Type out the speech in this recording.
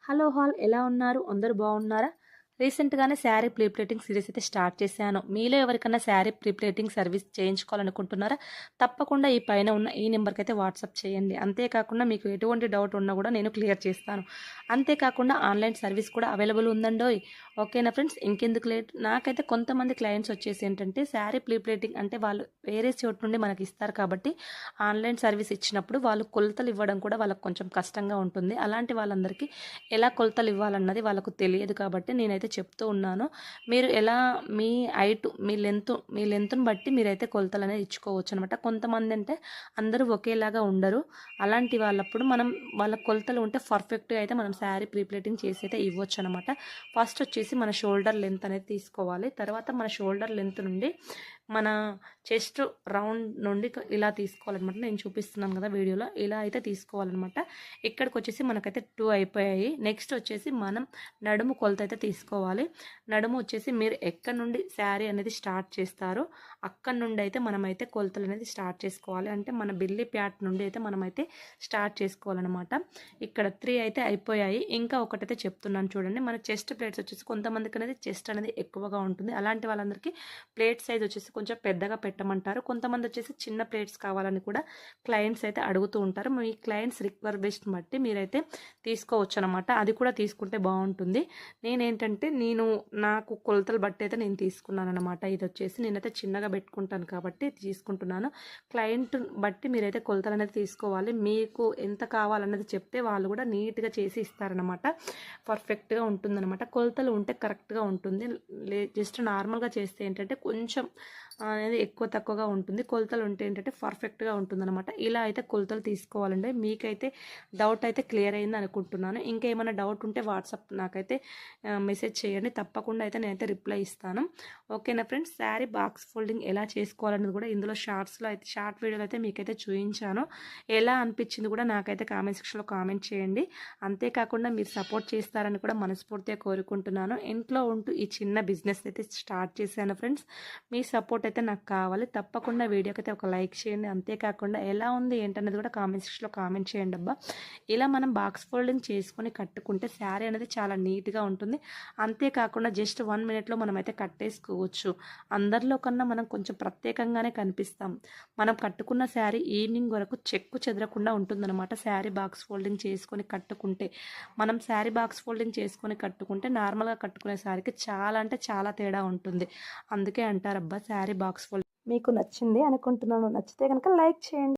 Hello hall ఎలా ఉన్నారు? అందరూ బాగున్నారా? రీసెంట్‌గానే శారీ ప్రీ ప్లేటింగ్ సీరీస్ అయితే స్టార్ట్ చేశాను. మీలో ఎవరికన్నా శారీ ప్రీ ప్లేటింగ్ సర్వీస్ చేయించుకోవాలనుకుంటున్నారా? తప్పకుండా ఈ పైన ఉన్న ఈ నెంబర్‌కి అయితే వాట్సాప్ చేయండి. అంతేకాకుండా మీకు ఎటువంటి డౌట్ ఉన్నా కూడా నేను క్లియర్ చేస్తాను. అంతేకాకుండా ఆన్లైన్ సర్వీస్ కూడా అవైలబుల్ ఉందండోయ్. ఓకేనా ఫ్రెండ్స్, ఇంకెందుకు లేట్. నాకైతే కొంతమంది క్లయింట్స్ వచ్చేసి ఏంటంటే శారీ ప్రీ ప్లేటింగ్ అంటే వాళ్ళు వేరే చోటు నుండి మనకి ఇస్తారు కాబట్టి ఆన్లైన్ సర్వీస్ ఇచ్చినప్పుడు వాళ్ళు కొలతలు ఇవ్వడం కూడా వాళ్ళకి కొంచెం కష్టంగా ఉంటుంది. అలాంటి వాళ్ళందరికీ ఎలా కొలతలు ఇవ్వాలన్నది వాళ్ళకు తెలియదు కాబట్టి నేనైతే చెప్తూ ఉన్నాను. మీరు ఎలా మీ హైట్ మీ లెంత్‌ని బట్టి మీరైతే కొలతలు అనేది ఇచ్చుకోవచ్చు అనమాట. కొంతమంది అంటే అందరూ ఒకేలాగా ఉండరు. అలాంటి వాళ్ళప్పుడు మనం వాళ్ళ కొలతలు ఉంటే పర్ఫెక్ట్‌గా అయితే మనం శారీ ప్రీ ప్లేటింగ్ చేసి అయితే ఇవ్వచ్చు అనమాట. ఫస్ట్ వచ్చేసి మన షోల్డర్ లెంత్ అనేది తీసుకోవాలి. తర్వాత మన షోల్డర్ లెంత్ నుండి మన చెస్ట్ రౌండ్ నుండి ఇలా తీసుకోవాలన్నమాట. నేను చూపిస్తున్నాను కదా వీడియోలో, ఇలా అయితే తీసుకోవాలన్నమాట. ఇక్కడికి వచ్చేసి మనకైతే 2 అయిపోయాయి. నెక్స్ట్ వచ్చేసి మనం నడుము కొలత అయితే తీసుకోవాలి. నడుము వచ్చేసి మీరు ఎక్కడి నుండి శారీ అనేది స్టార్ట్ చేస్తారో అక్కడి నుండి అయితే మనమైతే కొలతలు అనేది స్టార్ట్ చేసుకోవాలి. అంటే మన బిల్లి ప్యాట్ నుండి అయితే మనమైతే స్టార్ట్ చేసుకోవాలన్నమాట. ఇక్కడ 3 అయితే అయిపోయాయి. ఇంకా ఒకటైతే చెప్తున్నాను చూడండి. మన చెస్ట్ ప్లేట్స్ వచ్చేసి కొంతమందికి అనేది చెస్ట్ అనేది ఎక్కువగా ఉంటుంది. అలాంటి వాళ్ళందరికీ ప్లేట్ సైజ్ వచ్చేసి కొంచెం పెద్దగా పెట్టమంటారు. కొంతమంది వచ్చేసి చిన్న ప్లేట్స్ కావాలని కూడా క్లయింట్స్ అయితే అడుగుతూ ఉంటారు. మీ క్లయింట్స్ రిక్వైర్మెంట్ బట్టి మీరైతే తీసుకోవచ్చు అనమాట. అది కూడా తీసుకుంటే బాగుంటుంది. నేనేంటంటే నాకు కొలతలు బట్టి అయితే నేను తీసుకున్నాను అనమాట. ఇది వచ్చేసి నేనైతే చిన్నగా పెట్టుకుంటాను కాబట్టి తీసుకుంటున్నాను. క్లయింట్ బట్టి మీరైతే కొలతలు అనేది తీసుకోవాలి. మీకు ఎంత కావాలన్నది చెప్తే వాళ్ళు కూడా నీట్గా చేసి ఇస్తారనమాట. పర్ఫెక్ట్గా ఉంటుందన్నమాట. కొలతలు ఉంటే కరెక్ట్గా ఉంటుంది. జస్ట్ నార్మల్గా చేస్తే ఏంటంటే కొంచెం అనేది ఎక్కువ తక్కువగా ఉంటుంది. కొలతలు ఉంటే ఏంటంటే పర్ఫెక్ట్గా ఉంటుందన్నమాట. ఇలా అయితే కొలతలు తీసుకోవాలండి. మీకైతే డౌట్ అయితే క్లియర్ అయింది అనుకుంటున్నాను. ఇంకా ఏమైనా డౌట్ ఉంటే వాట్సాప్ నాకైతే మెసేజ్ చేయండి. తప్పకుండా అయితే నేనైతే రిప్లై ఇస్తాను. ఓకేనా ఫ్రెండ్స్, శారీ బాక్స్ ఫోల్డింగ్ ఎలా చేసుకోవాలనేది కూడా ఇందులో షార్ట్ వీడియోలో అయితే మీకైతే చూపించాను. ఎలా అనిపించింది కూడా నాకైతే కామెంట్ సెక్షన్లో కామెంట్ చేయండి. అంతేకాకుండా మీరు సపోర్ట్ చేస్తారని కూడా మనస్ఫూర్తిగా కోరుకుంటున్నాను. ఇంట్లో ఉంటూ ఈ చిన్న బిజినెస్ అయితే స్టార్ట్ చేశాను ఫ్రెండ్స్. మీ సపోర్ట్ అయితే నాకు కావాలి. తప్పకుండా వీడియోకి అయితే ఒక లైక్ చేయండి. అంతేకాకుండా ఎలా ఉంది ఏంటనేది కూడా కామెంట్ సెక్షన్లో కామెంట్ చేయండి అబ్బా. ఇలా మనం బాక్స్ ఫోల్డింగ్ చేసుకొని కట్టుకుంటే శారీ అనేది చాలా నీట్గా ఉంటుంది. అంతేకాకుండా జస్ట్ 1 మినిట్లో మనం అయితే కట్టేసుకోవచ్చు. అందరిలో కన్నా మనం కొంచెం ప్రత్యేకంగానే కనిపిస్తాం. మనం కట్టుకున్న శారీ ఈవినింగ్ వరకు చెక్కు చెదరకుండా ఉంటుందన్నమాట. శారీ బాక్స్ ఫోల్డింగ్ చేసుకొని కట్టుకుంటే మనం శారీ బాక్స్ ఫోల్డింగ్ చేసుకొని కట్టుకుంటే నార్మల్గా కట్టుకునే శారీకి చాలా అంటే చాలా తేడా ఉంటుంది. అందుకే అంటారబ్బా శారీ బాక్స్ ఫోల్డింగ్. మీకు నచ్చింది అనుకుంటున్నాను. నచ్చితే కనుక లైక్ చేయండి.